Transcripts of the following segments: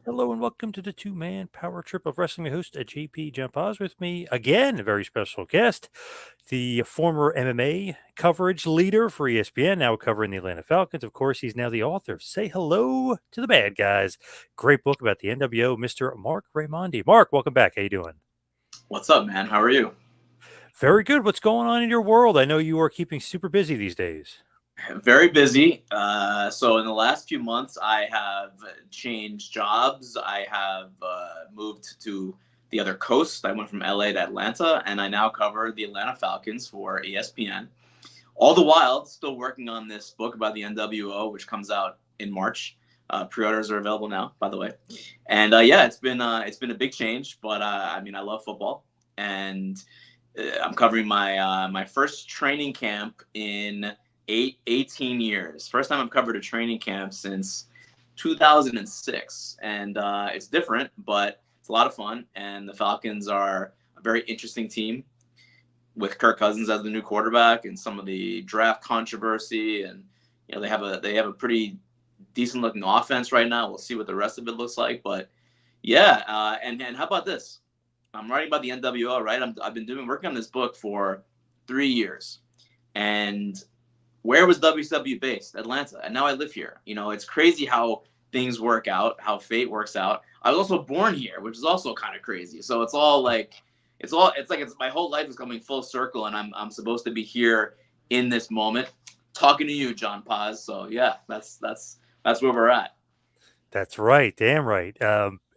Hello and welcome to the two-man power trip of wrestling. My host, JP John Poz, with me again, a very special guest, the former MMA coverage leader for ESPN, now covering the Atlanta Falcons. Of course, he's now the author of Say Hello to the Bad Guys. Great book about the nWo, Mr. Marc Raimondi. Marc, welcome back. How you doing? What's up, man? How are you? Very good. What's going on in your world? I know you are keeping super busy these days. Very busy. So in the last few months, I have changed jobs. I have moved to the other coast. I went from LA to Atlanta, and I now cover the Atlanta Falcons for ESPN. All the while, still working on this book about the nWo, which comes out in March. Pre-orders are available now, by the way. And yeah, it's been a big change, but I mean, I love football, and I'm covering my first training camp in 18 years. First time I've covered a training camp since 2006, and it's different, but it's a lot of fun. And the Falcons are a very interesting team with Kirk Cousins as the new quarterback, and some of the draft controversy, and they have a pretty decent looking offense right now. We'll see what the rest of it looks like, but yeah. And how about this? I'm writing about the nWo, right? I've been working on this book for 3 years, and where was WCW based? Atlanta, and now I live here. It's crazy how things work out, how fate works out. I was also born here, which is also kind of crazy. So it's my whole life is coming full circle, and I'm supposed to be here in this moment, talking to you, John Paz. So yeah, that's where we're at. That's right. Damn right.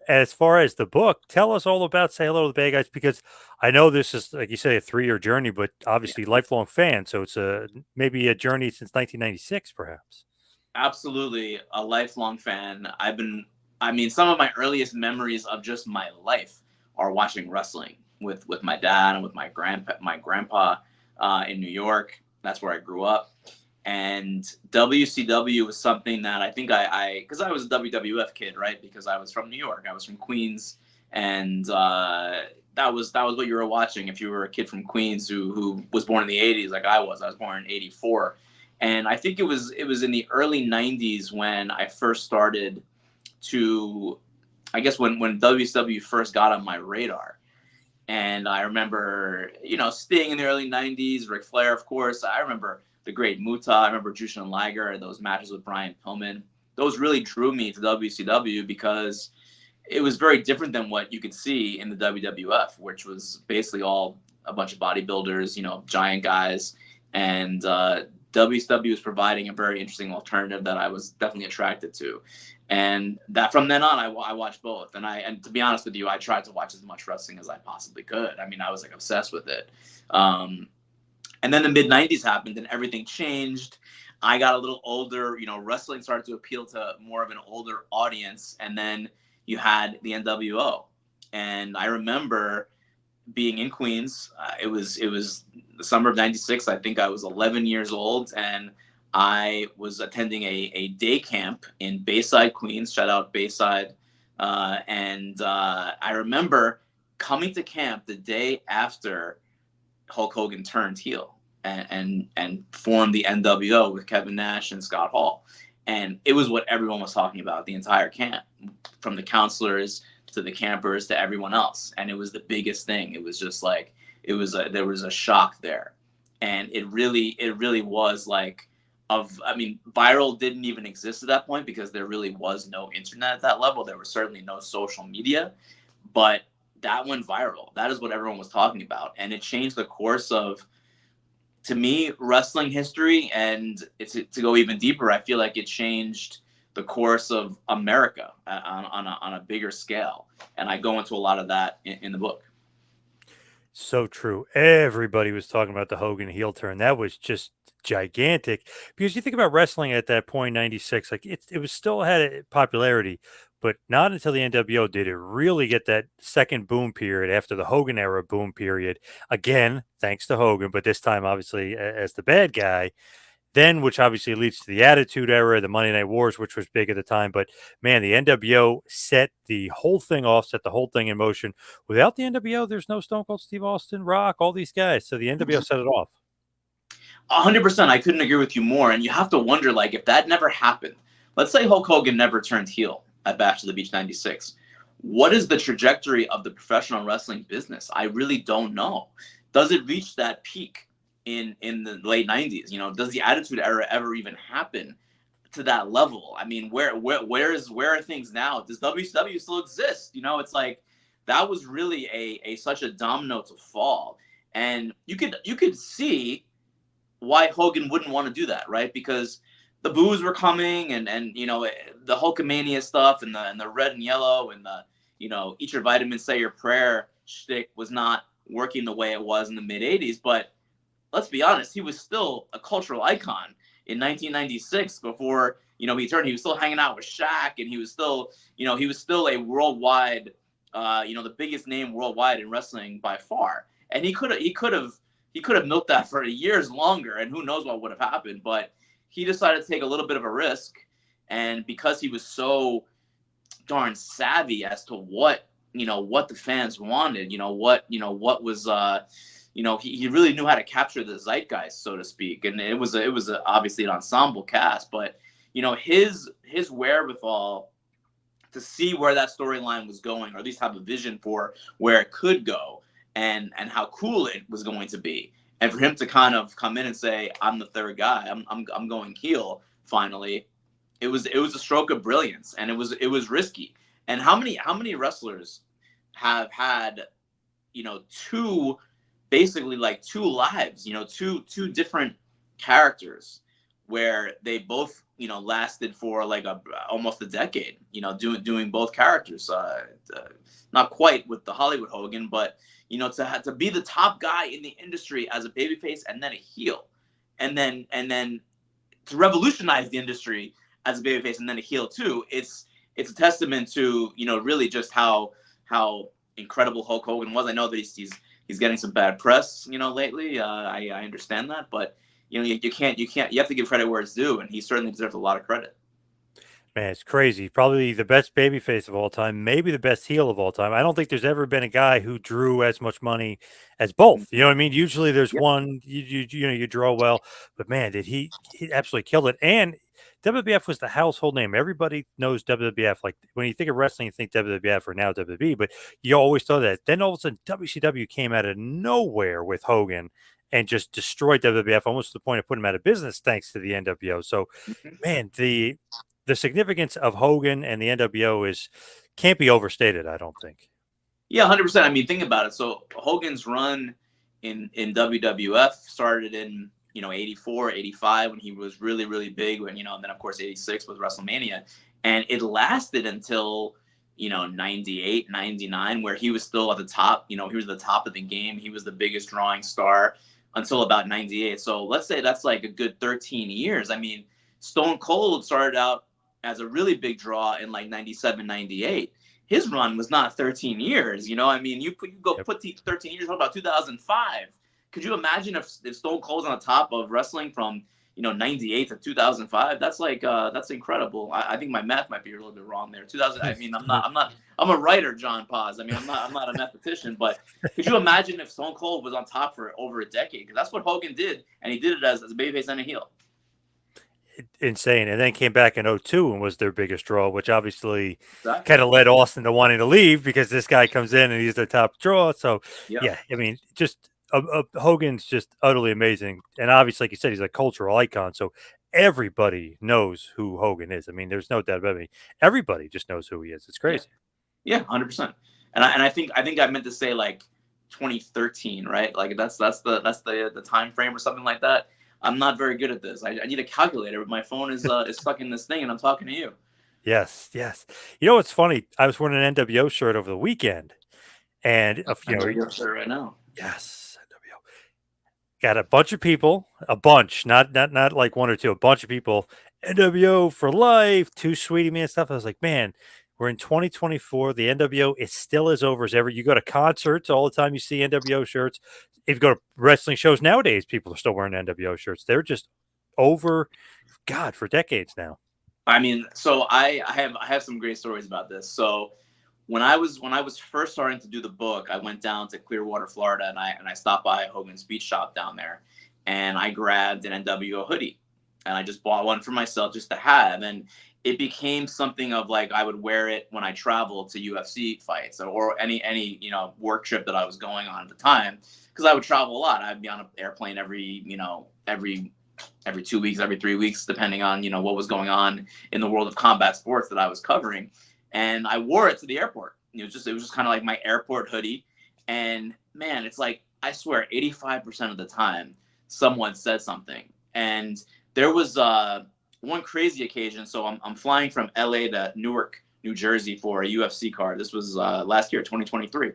As far as the book, tell us all about Say Hello to the Bad Guys, because I know this is, like you say, a 3-year journey, but Yeah. obviously lifelong fan. So it's maybe a journey since 1996, perhaps. Absolutely a lifelong fan. I mean, some of my earliest memories of just my life are watching wrestling with my dad and with my grandpa in New York. That's where I grew up. And WCW was something that I think because I was a WWF kid, right? Because I was from New York, I was from Queens, and that was what you were watching if you were a kid from Queens who was born in the '80s, like I was. I was born in '84, and I think it was in the early '90s when I first started to, I guess when WCW first got on my radar. And I remember, staying in the early '90s, Ric Flair, of course. I remember the Great Muta. I remember Jushin Liger, those matches with Brian Pillman. Those really drew me to WCW because it was very different than what you could see in the WWF, which was basically all a bunch of bodybuilders, giant guys. And WCW was providing a very interesting alternative that I was definitely attracted to. And that from then on, I watched both. And to be honest with you, I tried to watch as much wrestling as I possibly could. I mean, I was like obsessed with it. Um, and then the mid '90s happened, and everything changed. I got a little older. Wrestling started to appeal to more of an older audience, and then you had the nWo. And I remember being in Queens. It was the summer of '96. I think I was 11 years old, and I was attending a day camp in Bayside, Queens. Shout out Bayside. And I remember coming to camp the day after Hulk Hogan turned heel and formed the nWo with Kevin Nash and Scott Hall. And it was what everyone was talking about the entire camp, from the counselors to the campers to everyone else. And it was the biggest thing. It was just like there was a shock there. And it really was like, I mean, viral didn't even exist at that point because there really was no internet at that level. There was certainly no social media, but that went viral. That is what everyone was talking about, and it changed the course of, to me, wrestling history. And to go even deeper, I feel like it changed the course of America on a bigger scale. And I go into a lot of that in the book. So true. Everybody was talking about the Hogan heel turn. That was just gigantic, because you think about wrestling at that point, 96, like it was still had a popularity, but not until the NWO did it really get that second boom period after the Hogan era boom period. Again, thanks to Hogan, but this time obviously as the bad guy. Then, which obviously leads to the Attitude Era, the Monday Night Wars, which was big at the time. But man, the NWO set the whole thing off, set the whole thing in motion. Without the NWO, there's no Stone Cold Steve Austin, Rock, all these guys. So the NWO set it off. 100%. I couldn't agree with you more. And you have to wonder, like, if that never happened, let's say Hulk Hogan never turned heel. at Bash to the Beach '96. What is the trajectory of the professional wrestling business? I really don't know. Does it reach that peak in the late '90s? You know, does the Attitude Era ever even happen to that level? I mean, where are things now? Does WCW still exist? You know, it's like that was really a such a domino to fall, and you could see why Hogan wouldn't want to do that, right? Because the boos were coming, and you know the Hulkamania stuff, and the red and yellow, and the eat your vitamins, say your prayer shtick was not working the way it was in the mid '80s. But let's be honest, he was still a cultural icon in 1996 before he turned. He was still hanging out with Shaq, and he was still a worldwide, the biggest name worldwide in wrestling by far. And he could have milked that for years longer, and who knows what would have happened. But he decided to take a little bit of a risk, and because he was so darn savvy as to what the fans wanted, what was he really knew how to capture the zeitgeist, so to speak. And it was obviously an ensemble cast, but his wherewithal to see where that storyline was going, or at least have a vision for where it could go, and how cool it was going to be. And for him to kind of come in and say, I'm the third guy, I'm going heel finally. It was a stroke of brilliance, and it was risky. And how many wrestlers have had two, basically like two lives, two different characters, where they both lasted for like almost a decade, doing both characters. Not quite with the Hollywood Hogan, but to be the top guy in the industry as a babyface and then a heel, and then to revolutionize the industry as a babyface and then a heel too. It's a testament to really just how incredible Hulk Hogan was. I know that he's getting some bad press lately. I understand that, but you have to give credit where it's due, and he certainly deserves a lot of credit. Man, it's crazy. Probably the best babyface of all time, maybe the best heel of all time. I don't think there's ever been a guy who drew as much money as both. You know what I mean? Usually there's Yep. one, you draw well, but man, did he absolutely killed it. And WWF was the household name. Everybody knows WWF. Like when you think of wrestling, you think WWF or now WWE, but you always thought that. Then all of a sudden WCW came out of nowhere with Hogan and just destroyed WWF almost to the point of putting them out of business thanks to the NWO. So man, the significance of Hogan and the NWO is can't be overstated, I don't think. Yeah, 100%. I mean, think about it. So Hogan's run in WWF started in '84, '85 when he was really really big. When and then of course '86 with WrestleMania, and it lasted until '98, '99, where he was still at the top. He was at the top of the game. He was the biggest drawing star until about '98. So let's say that's like a good 13 years. I mean, Stone Cold started out as a really big draw in like '97, '98. His run was not 13 years. I mean, you go Yep. put 13 years. What about 2005? Could you imagine if Stone Cold's on the top of wrestling from '98 to 2005? That's like that's incredible. I think my math might be a little bit wrong there. 2000. I mean, I'm a writer, John Poz. I mean, I'm not a mathematician, but could you imagine if Stone Cold was on top for over a decade? Because that's what Hogan did, and he did it as a babyface and a heel. Insane. And then came back in '02 and was their biggest draw, which obviously Exactly. kind of led Austin to wanting to leave because this guy comes in and he's their top draw. So, Yep. yeah, I mean, just Hogan's just utterly amazing. And obviously, like you said, he's a cultural icon. So everybody knows who Hogan is. I mean, there's no doubt about it. Everybody just knows who he is. It's Yeah. crazy. Yeah, 100%. And I think I meant to say like 2013, right? Like that's the time frame or something like that. I'm not very good at this. I need a calculator, but my phone is stuck in this thing, and I'm talking to you. Yes, yes. You know what's funny? I was wearing an NWO shirt over the weekend, and I know you're upset right now. yes, NWO. Got a bunch of people, a bunch, not like one or two, a bunch of people. NWO for life, too sweetie me and stuff. I was like, man, we're in 2024. The NWO is still as over as ever. You go to concerts all the time, you see NWO shirts. If you go to wrestling shows nowadays, people are still wearing NWO shirts. They're just over, God, for decades now. I mean, so I have some great stories about this. So when I was first starting to do the book, I went down to Clearwater, Florida, and I stopped by Hogan's Beach Shop down there, and I grabbed an NWO hoodie, and I just bought one for myself just to have. And it became something of like I would wear it when I traveled to UFC fights or any work trip that I was going on at the time, because I would travel a lot. I'd be on an airplane every 2 weeks, every 3 weeks, depending on what was going on in the world of combat sports that I was covering, and I wore it to the airport. It was just kind of like my airport hoodie, and man, it's like I swear 85% of the time someone said something, and there was one crazy occasion. So I'm flying from LA to Newark, New Jersey for a UFC card. This was last year, 2023.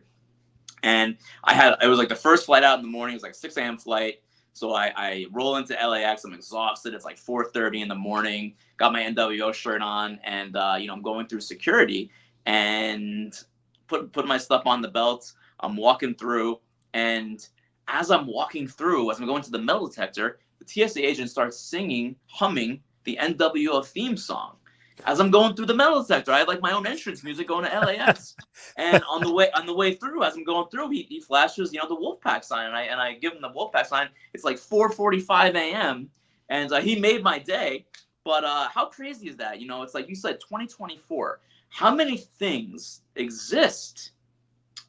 And it was like the first flight out in the morning. It was like 6 a.m. flight. So I roll into LAX. I'm exhausted. It's like 4:30 in the morning. Got my nWo shirt on, and I'm going through security and put my stuff on the belt. I'm walking through, and as I'm walking through, as I'm going to the metal detector, the TSA agent starts singing, humming the nWo theme song. As I'm going through the metal detector, I had like my own entrance music going to LAX. And on the way through, as I'm going through, he flashes, the Wolfpack sign, and I give him the Wolfpack sign. It's like 4:45 a.m. and he made my day. But how crazy is that? It's like you said, 2024. How many things exist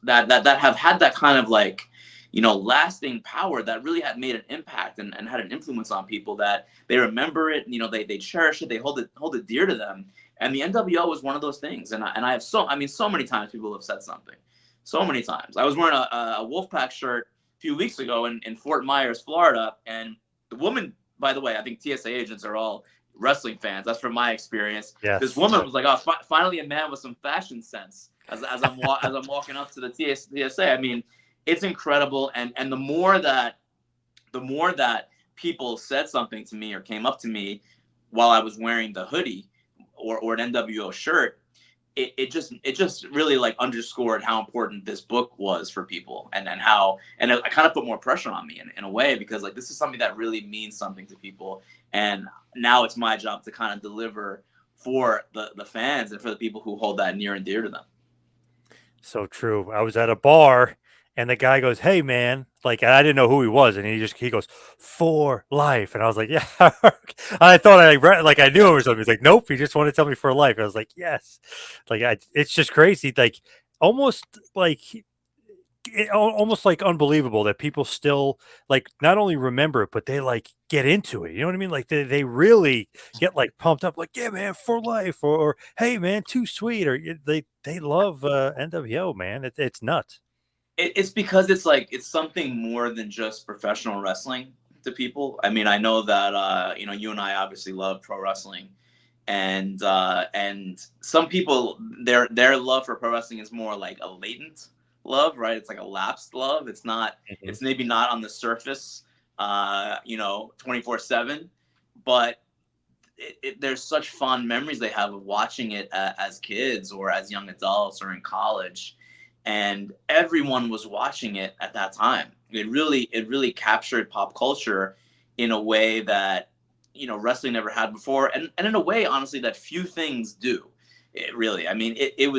that have had that kind of like lasting power, that really had made an impact and had an influence on people, that they remember it, they cherish it, they hold it dear to them. And the nWo was one of those things. And I have so many times people have said something, so many times. I was wearing a Wolfpack shirt a few weeks ago in Fort Myers, Florida, and the woman, by the way, I think TSA agents are all wrestling fans. That's from my experience. This Yes. woman Yep. was like, "Oh, finally a man with some fashion sense." As I'm walking up to the TSA, I mean, it's incredible. And the more that people said something to me or came up to me while I was wearing the hoodie or an nWo shirt, it just really like underscored how important this book was for people, and it kind of put more pressure on me in a way, because like this is something that really means something to people, and now it's my job to kind of deliver for the fans and for the people who hold that near and dear to them. So true. I was at a bar and the guy goes, "Hey man," like I didn't know who he was, and he goes, "For life," and I was like, "Yeah." I thought I read, like I knew him or something. He's like, "Nope," he just wanted to tell me for life. I was like, "Yes," it's just crazy, like almost like almost like unbelievable that people still like not only remember it, but they like get into it. You know what I mean? Like they really get like pumped up, like, yeah, man, for life, or hey, man, too sweet, or they love NWO, man. It's nuts. It's because it's like it's something more than just professional wrestling to people. I mean, I know that you and I obviously love pro wrestling, and some people, their love for pro wrestling is more like a latent love, right? It's like a lapsed love. Mhm. It's maybe not on the surface, 24/7, but there's such fond memories they have of watching it as kids or as young adults or in college, and everyone was watching it at that time. It really captured pop culture in a way that wrestling never had before, and in a way, honestly, that few things do. It really, I mean, it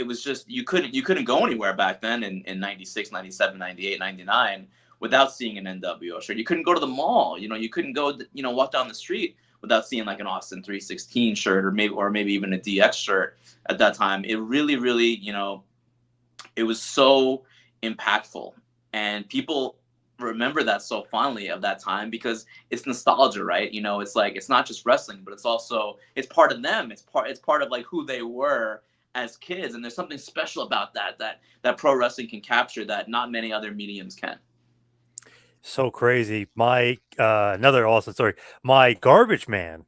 was just you couldn't go anywhere back then in 96, 97, 98, 99 without seeing an nwo shirt. You couldn't go to the mall, you couldn't go walk down the street without seeing like an Austin 316 shirt, or maybe even a DX shirt at that time. It really, really, it was so impactful, and people remember that so fondly of that time because it's nostalgia, right? It's like it's not just wrestling, but it's part of them. It's part of like who they were as kids, and there's something special about that pro wrestling can capture that not many other mediums can. So crazy. My another awesome story. My garbage man,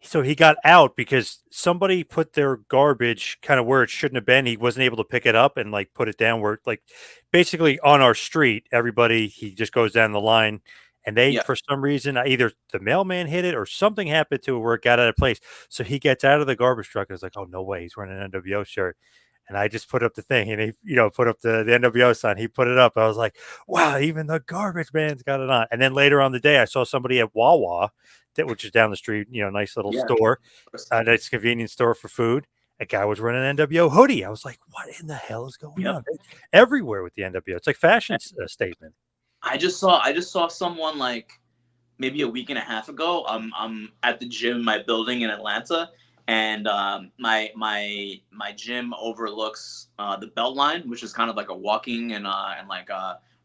so he got out because somebody put their garbage kind of where it shouldn't have been. He wasn't able to pick it up and like put it down where like basically on our street, everybody he just goes down the line and they Yeah, for some reason either the mailman hit it or something happened to it where it got out of place. So he gets out of the garbage truck and was like, "Oh no way, he's wearing an NWO shirt." And I just put up the thing and he, put up the NWO sign. He put it up. I was like, wow, even the garbage man's got it on. And then later on the day, I saw somebody at Wawa which is down the street, nice little yeah, store, of course. nice convenience store for food. A guy was running an NWO hoodie. I was like, "What in the hell is going Yep. on?" Everywhere with the NWO. It's like fashion statement. I just saw someone like maybe a week and a half ago. I'm at the gym in my building in Atlanta, and my gym overlooks the Beltline, which is kind of like a walking and like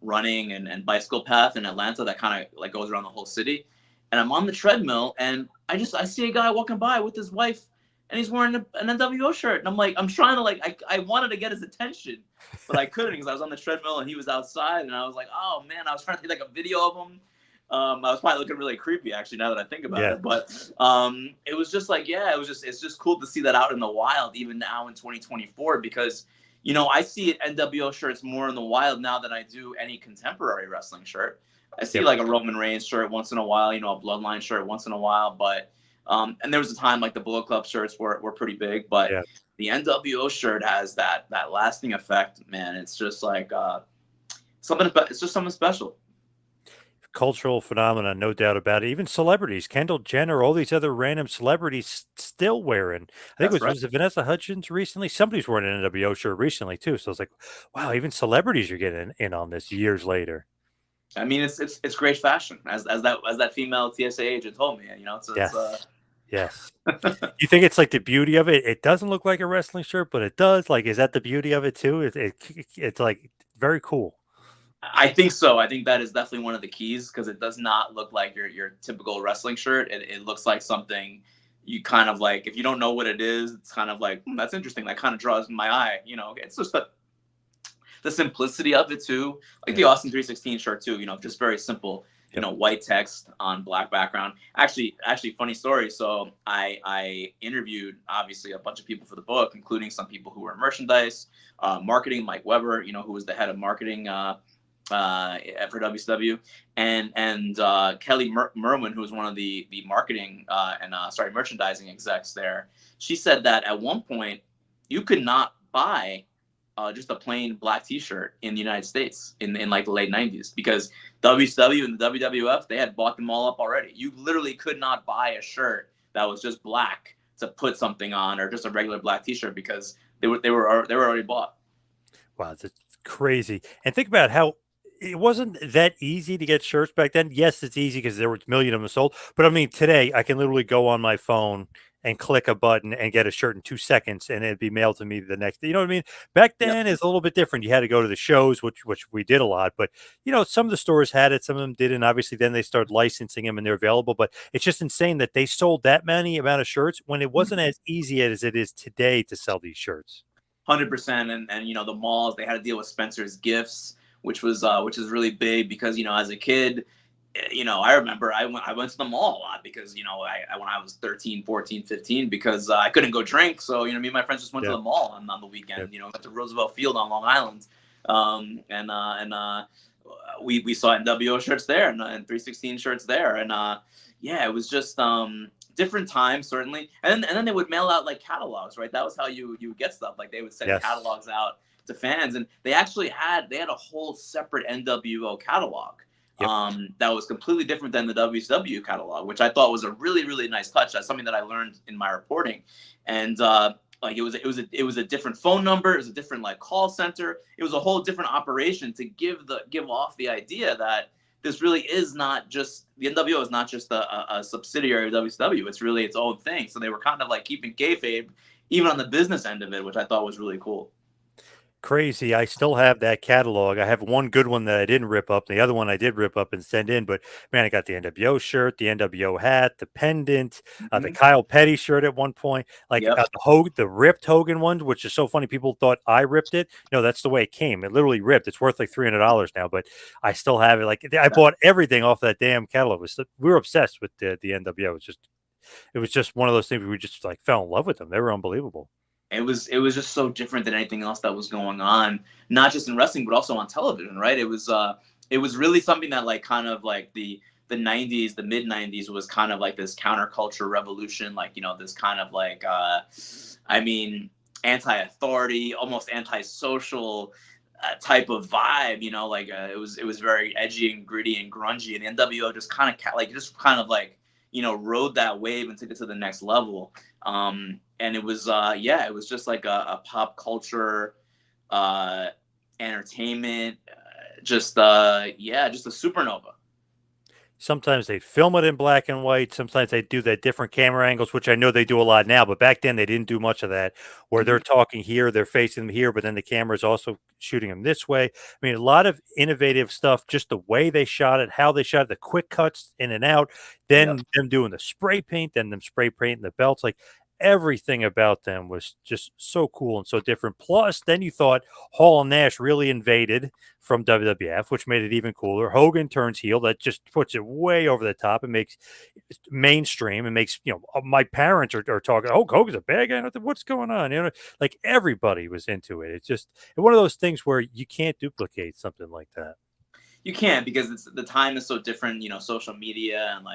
running and bicycle path in Atlanta that kind of like goes around the whole city. And I'm on the treadmill, and I see a guy walking by with his wife, and he's wearing an nWo shirt, and I'm like, I'm trying to like I wanted to get his attention, but I couldn't because I was on the treadmill and he was outside, and I was like, oh man, I was trying to take like a video of him. I was probably looking really creepy, actually, now that I think about Yeah. it. But it was just like, yeah, it's just cool to see that out in the wild, even now in 2024, because I see NWO shirts more in the wild now than I do any contemporary wrestling shirt. I see Yep. like a Roman Reigns shirt once in a while, a Bloodline shirt once in a while, but and there was a time like the Bullet Club shirts were pretty big, but Yeah. the NWO shirt has that lasting effect, man. It's just like something. It's just something special. Cultural phenomenon, no doubt about it. Even celebrities, Kendall Jenner, all these other random celebrities still wearing. I think it That's was right. was it Vanessa Hudgens recently? Somebody's wearing an NWO shirt recently too. So it's like, wow, even celebrities are getting in on this years later. I mean, it's great fashion, as that female TSA agent told me. It's. Yes. Yes. You think it's like the beauty of it? It doesn't look like a wrestling shirt, but it does. Like, is that the beauty of it too? It's like very cool. I think so. I think that is definitely one of the keys because it does not look like your typical wrestling shirt. It looks like something you kind of like. If you don't know what it is, it's kind of like that's interesting. That kind of draws my eye. It's just the simplicity of it too, like Yeah. the Austin 316 shirt too. Just very simple. Yep. White text on black background. Actually, funny story. So I interviewed obviously a bunch of people for the book, including some people who were in merchandise, marketing. Mike Weber, who was the head of marketing for WCW, and Kelly Merwin, who was one of the marketing and merchandising execs there. She said that at one point you could not buy just a plain black T-shirt in the United States in like the late '90s because WCW and the WWF they had bought them all up already. You literally could not buy a shirt that was just black to put something on or just a regular black T-shirt because they were already bought. Wow, it's crazy. And think about how it wasn't that easy to get shirts back then. Yes, it's easy because there were a million of them sold. But I mean, today I can literally go on my phone and click a button and get a shirt in 2 seconds, and it'd be mailed to me the next day. You know what I mean? Back Yep. then, it's a little bit different. You had to go to the shows, which we did a lot. But some of the stores had it, some of them didn't. Obviously, then they started licensing them, and they're available. But it's just insane that they sold that many amount of shirts when it wasn't as easy as it is today to sell these shirts. 100%. And the malls they had to deal with Spencer's Gifts, which is really big because as a kid, I remember I went to the mall a lot because when I was 13, 14, 15 because I couldn't go drink, so me and my friends just went to Yeah. the mall on the Yeah. weekend. Went to Roosevelt Field on Long Island, and we saw NWO shirts there and 316 shirts there, and yeah, it was just different times certainly, and then they would mail out like catalogs, right? That was how you would get stuff. Like they would send Yes. catalogs out to fans, and they had a whole separate NWO catalog Yep. that was completely different than the WCW catalog, which I thought was a really really nice touch. That's something that I learned in my reporting, and like it was a different phone number, it was a different like call center, it was a whole different operation to give off the idea that this really is not just the NWO is not just a subsidiary of WCW. It's really its own thing. So they were kind of like keeping kayfabe even on the business end of it, which I thought was really cool. Crazy. I still have that catalog. I have one good one that I didn't rip up. The other one I did rip up and send in. But man, I got the NWO shirt, the NWO hat, the pendant, the Mm-hmm. Kyle Petty shirt at one point, like Yep. the ripped Hogan one, which is so funny. People thought I ripped it. No, that's the way it came. It literally ripped. It's worth like $300 now, but I still have it. Like I That, bought everything off that damn catalog. We were obsessed with the NWO. It was just one of those things. We just like fell in love with them. They were unbelievable. it was just so different than anything else that was going on, not just in wrestling but also on television, right? It was really something that like kind of like the '90s, the mid '90s was kind of like this counterculture revolution, like this kind of like I mean anti-authority, almost anti-social type of vibe, like it was very edgy and gritty and grungy, and the NWO just kind of like rode that wave and took it to the next level. And it was yeah, it was just like a pop culture uh entertainment, just yeah, just a supernova. Sometimes they film it in black and white. Sometimes they do that different camera angles, which I know they do a lot now, but back then they didn't do much of that, where they're Mhm. talking here, they're facing them here, but then the camera is also shooting them this way. I mean, a lot of innovative stuff, just the way they shot it, how they shot it, the quick cuts in and out, Yep. then them doing the spray paint, then them spray painting the belts. Like everything about them was just so cool and so different. Plus, then you thought Hall and Nash really invaded from WWF, which made it even cooler. Hogan turns heel. That just puts it way over the top and makes it mainstream and makes, my parents are talking, oh, Hogan's a bad guy. What's going on? Like everybody was into it. It's just one of those things where you can't duplicate something like that. You can't because the time is so different. Social media and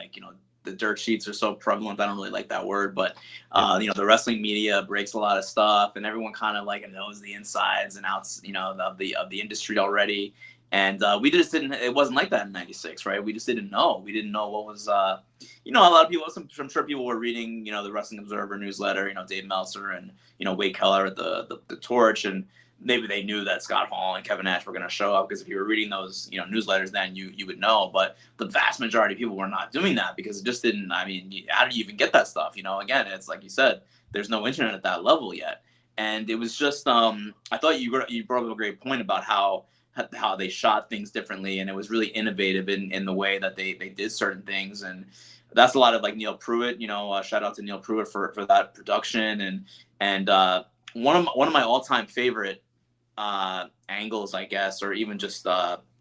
the dirt sheets are so prevalent. I don't really like that word, but Yeah. the wrestling media breaks a lot of stuff, and everyone kind of like knows the insides and outs, of the industry already. And we just didn't. It wasn't like that in '96, right? We just didn't know. We didn't know what was. A lot of people. I'm sure people were reading, the Wrestling Observer newsletter. Dave Meltzer and Wade Keller at the Torch, and maybe they knew that Scott Hall and Kevin Nash were going to show up, because if you were reading those newsletters then you would know. But the vast majority of people were not doing that because it just didn't. I mean, how do you even get that stuff? Again, it's like you said, there's no internet at that level yet, and it was just I thought you brought up a great point about how they shot things differently, and it was really innovative in the way that they did certain things. And that's a lot of like Neil Pruitt. Shout out to Neil Pruitt for that production. And one of my all-time favorite angles, I guess, or even just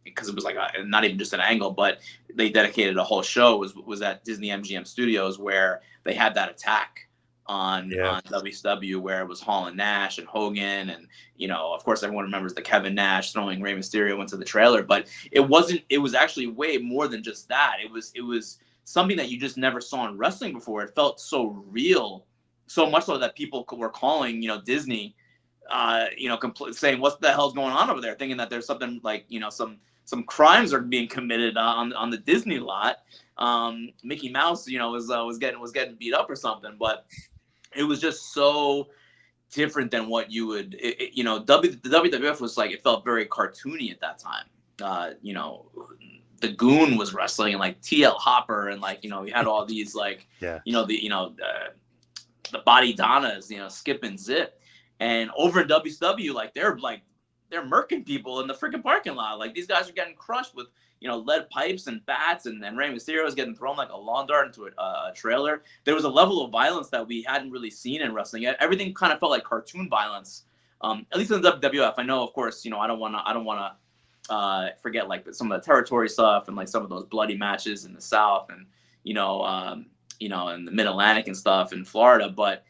because it was like not even just an angle, but they dedicated a whole show, was at Disney MGM Studios, where they had that attack on Yeah. WCW, where it was Hall and Nash and Hogan, and of course everyone remembers the Kevin Nash throwing Rey Mysterio into the trailer, but it wasn't. It was actually way more than just that. It was something that you just never saw in wrestling before. It felt so real, so much so that people were calling Disney, saying what the hell's going on over there, thinking that there's something like some crimes are being committed on the Disney lot. Mickey Mouse, was getting beat up or something, but it was just so different than what you would. The WWF was like, it felt very cartoony at that time. The Goon was wrestling, and like TL Hopper, and we had all these like Yeah. the Body Donnas, Skip and Zip. And over in WCW, they're murking people in the freaking parking lot. Like these guys are getting crushed with lead pipes and bats, and then Rey Mysterio is getting thrown like a lawn dart into a trailer. There was a level of violence that we hadn't really seen in wrestling. Everything kind of felt like cartoon violence, at least in the WWF. I know, of course, I don't want to forget like some of the territory stuff and like some of those bloody matches in the South, and in the Mid Atlantic and stuff in Florida. But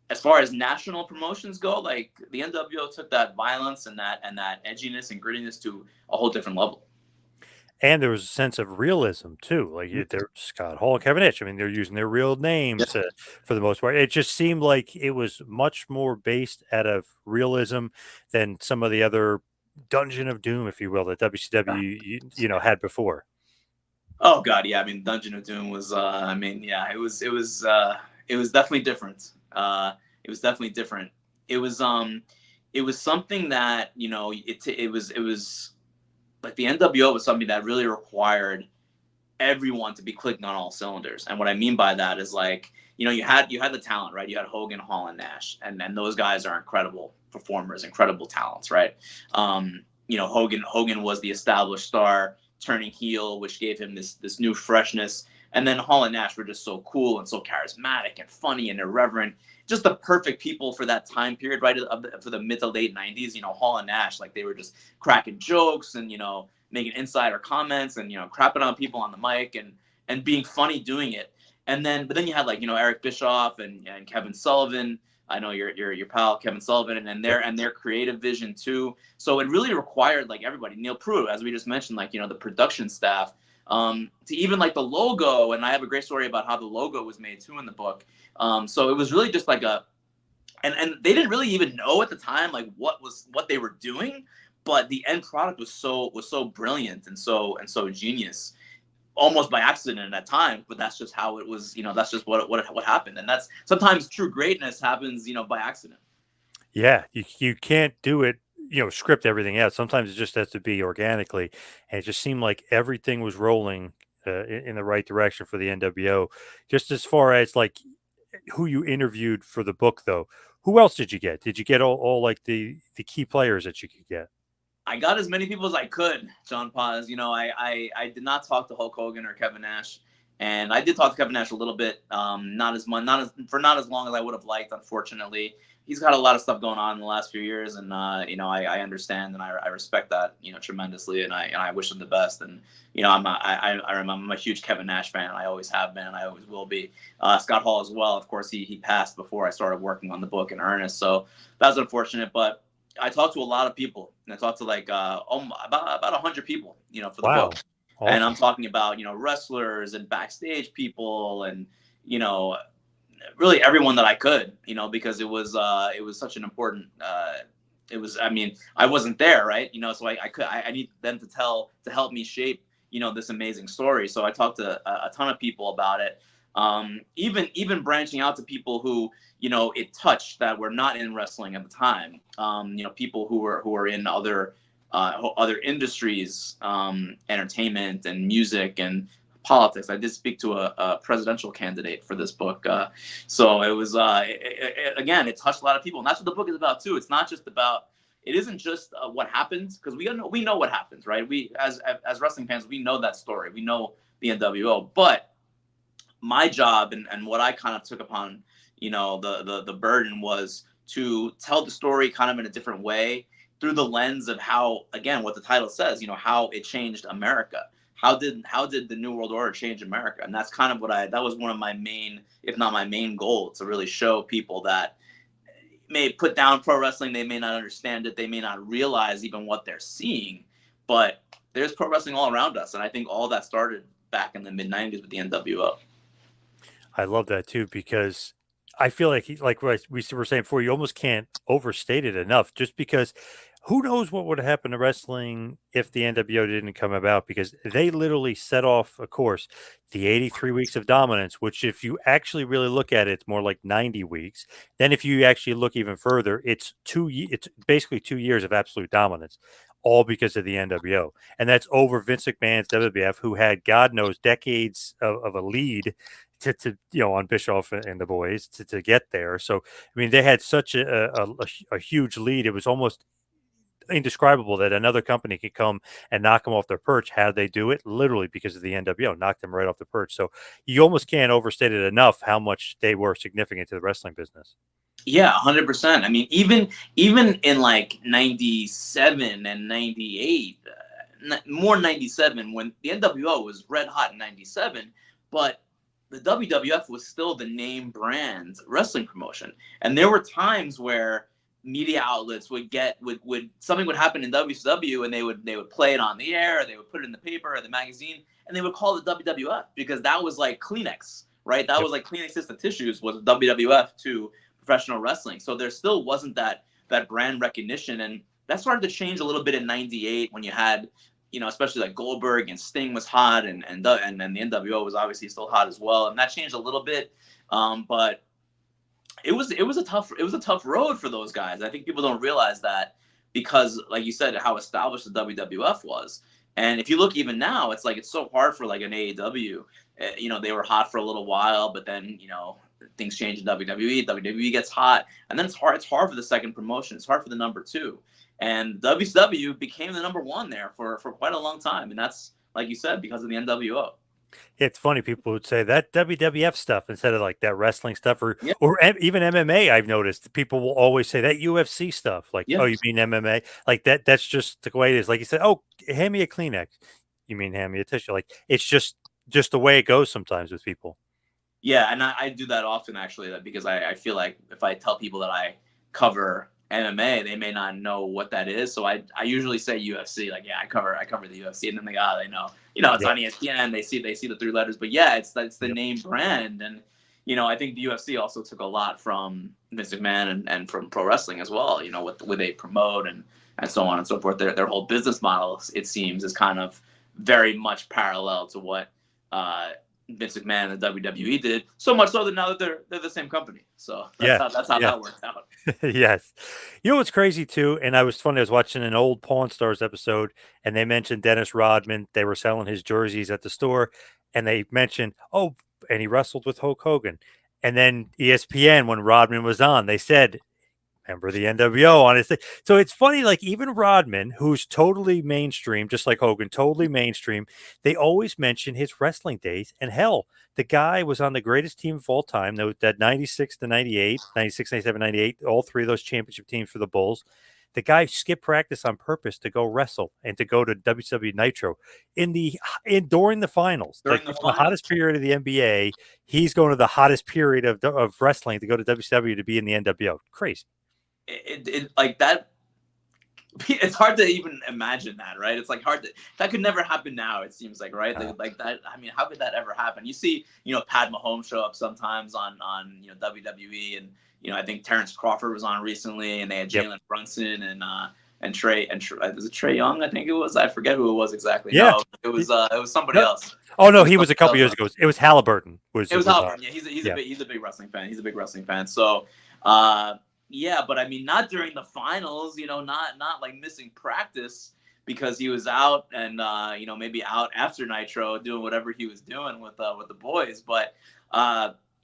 as far as national promotions go, like the NWO took that violence and that edginess and grittiness to a whole different level. And there was a sense of realism too. Like they're Scott Hall, Kevin Nash. I mean, they're using their real Yeah. names for the most part. It just seemed like it was much more based out of realism than some of the other Dungeon of Doom, if you will, that WCW had before. Oh God, yeah. I mean, Dungeon of Doom was. I mean, yeah. It was definitely different. It was definitely different. It was it was something that it was like the NWO was something that really required everyone to be clicking on all cylinders. And what I mean by that is like, you had the talent, right? You had Hogan, Hall, and Nash, and those guys are incredible performers, incredible talents, right? Hogan was the established star turning heel, which gave him this new freshness. And then Hall and Nash were just so cool and so charismatic and funny and irreverent, just the perfect people for that time period, right? For the mid to late '90s, Hall and Nash, like they were just cracking jokes and making insider comments and crapping on people on the mic and being funny doing it. But then you had like Eric Bischoff and Kevin Sullivan. I know your pal Kevin Sullivan, and their creative vision too. So it really required like everybody. Neil Pruitt, as we just mentioned, like the production staff, to even like the logo. And I have a great story about how the logo was made too in the book. So it was really just like and they didn't really even know at the time like what they were doing, but the end product was so brilliant and so genius, almost by accident at times. But that's just how it was. That's just what happened, and that's sometimes true greatness happens by accident. Yeah, you can't do it, script everything out. Sometimes it just has to be organically, and it just seemed like everything was rolling in the right direction for the NWO. Just as far as like who you interviewed for the book, though, who else did you get? Did you get all like the key players that you could get? I got as many people as I could, John Poz. I did not talk to Hulk Hogan or Kevin Nash, and I did talk to Kevin Nash a little bit, not as much, not as long as I would have liked. Unfortunately, he's got a lot of stuff going on in the last few years, and I understand and I respect that tremendously, and I wish him the best. And I'm a huge Kevin Nash fan. I always have been, and I always will be. Scott Hall as well. Of course, he passed before I started working on the book in earnest, so that's unfortunate, but. I talked to a lot of people, and I talked to like about 100 people, for the book. Wow, And I'm awesome. talking about wrestlers and backstage people, and you know really everyone that I could, because it was such an important. It was. I mean, I wasn't there, right? So I need them to help me shape this amazing story. So I talked to a ton of people about it. Even branching out to people who it touched that were not in wrestling at the time. People who are in other industries, entertainment and music and politics. I did speak to a presidential candidate for this book, so it was again, it touched a lot of people, and that's what the book is about too. It's not just about. It isn't just what happens, because we know what happens, right? We as wrestling fans, we know that story. We know the NWO, but my job and what I kind of took upon, the burden was to tell the story kind of in a different way through the lens of how, again, what the title says, how it changed America. How did the New World Order change America? And that's kind of that was one of my main, if not my main goal, to really show people that may put down pro wrestling, they may not understand it, they may not realize even what they're seeing, but there's pro wrestling all around us. And I think all that started back in the mid 90s with the NWO. I love that too because I feel like like what we were saying before, you almost can't overstate it enough. Just because who knows what would happen to wrestling if the NWO didn't come about? Because they literally set off, of course, the 83 weeks of dominance. Which, if you actually really look at it, it's more like 90 weeks. Then, if you actually look even further, it's it's basically 2 years of absolute dominance. All because of the NWO. And that's over Vince McMahon's WWF, who had, God knows, decades of a lead to on Bischoff and the boys to get there. So I mean, they had such a huge lead. It was almost indescribable that another company could come and knock them off their perch. How did they do it? Literally because of the NWO, knocked them right off the perch. So you almost can't overstate it enough how much they were significant to the wrestling business. Yeah, 100%. I mean, even in like 97 and 98, more 97, when the NWO was red hot in 97, but the WWF was still the name brand wrestling promotion. And there were times where media outlets would something would happen in WCW, and they would play it on the air, or they would put it in the paper or the magazine, and they would call it WWF because that was like Kleenex, right? That Yep. was like Kleenex to tissues, was WWF to professional wrestling. So there still wasn't that brand recognition, and that started to change a little bit in '98 when you had, especially like Goldberg and Sting was hot, and then the NWO was obviously still hot as well, and that changed a little bit. But it was a tough road for those guys. I think people don't realize that because, like you said, how established the WWF was. And if you look even now, it's like it's so hard for like an AEW. They were hot for a little while, but then things change in WWE. WWE gets hot, and then it's hard. It's hard for the second promotion. It's hard for the number two. And WCW became the number one there for quite a long time, and that's, like you said, because of the NWO. It's funny people would say that WWF stuff instead of like that wrestling stuff Yeah, even MMA. I've noticed people will always say that UFC stuff. Like, oh, yeah. you mean MMA? Like that. That's just the way it is. Like you said, oh, hand me a Kleenex. You mean hand me a tissue? Like it's just the way it goes sometimes with people. Yeah, and I do that often actually, that because I feel like if I tell people that I cover MMA, they may not know what that is. So I usually say UFC, like, yeah, I cover the UFC, and then they they know, it's Yeah, on ESPN. They see the three letters, but yeah, it's the yep. name brand. And I think the UFC also took a lot from Vince McMahon and from pro wrestling as well. With the way they promote and so on and so forth. Their whole business model, it seems, is kind of very much parallel to what Vince McMahon and the WWE did. So much so that now that they're the same company. So Yeah, that's how yeah. that worked out. Yes. You know what's crazy too, and I was funny, I was watching an old Pawn Stars episode, and they mentioned Dennis Rodman. They were selling his jerseys at the store, and they mentioned, oh, and he wrestled with Hulk Hogan. And then ESPN, when Rodman was on, they said, remember the NWO on his thing. So it's funny, like even Rodman, who's totally mainstream, just like Hogan, totally mainstream, they always mention his wrestling days. And hell, the guy was on the greatest team of all time, that 96 to 98, 96, 97, 98, all three of those championship teams for the Bulls. The guy skipped practice on purpose to go wrestle and to go to WCW Nitro during the finals, like During the during the hottest finals, period of the NBA. He's going to the hottest period of wrestling to go to WCW to be in the NWO. Crazy. it like that. It's hard to even imagine that, right? It's like hard to that could never happen now. It seems like, right? Like that. I mean, how could that ever happen? You see, Pat Mahomes show up sometimes on WWE, and I think Terrence Crawford was on recently, and they had Yep. Jalen Brunson and Trey was it Trey Young? I think it was. I forget who it was exactly. Yeah. No, it was somebody No. else. Oh It no, was he was a somebody couple else years on. ago. It was Halliburton It was was on. Halpern. Yeah, Yeah. he's a big wrestling fan. He's a big wrestling fan. So, uh, yeah, but I mean, not during the finals. Not like missing practice because he was out and maybe out after Nitro doing whatever he was doing with the boys. But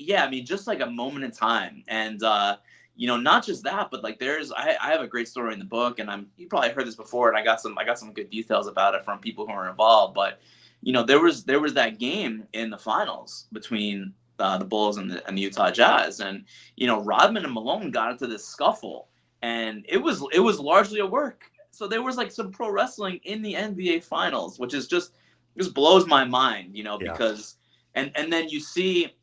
yeah, I mean, just like a moment in time, and not just that, but like I have a great story in the book, and you probably heard this before, and I got some good details about it from people who are involved, but there was that game in the finals between the Bulls and the Utah Jazz, and Rodman and Malone got into this scuffle, and it was largely a work. So there was like some pro wrestling in the NBA finals, which is just blows my mind, Yeah. because and then you see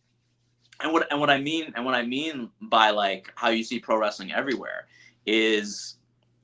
and what I mean by like how you see pro wrestling everywhere is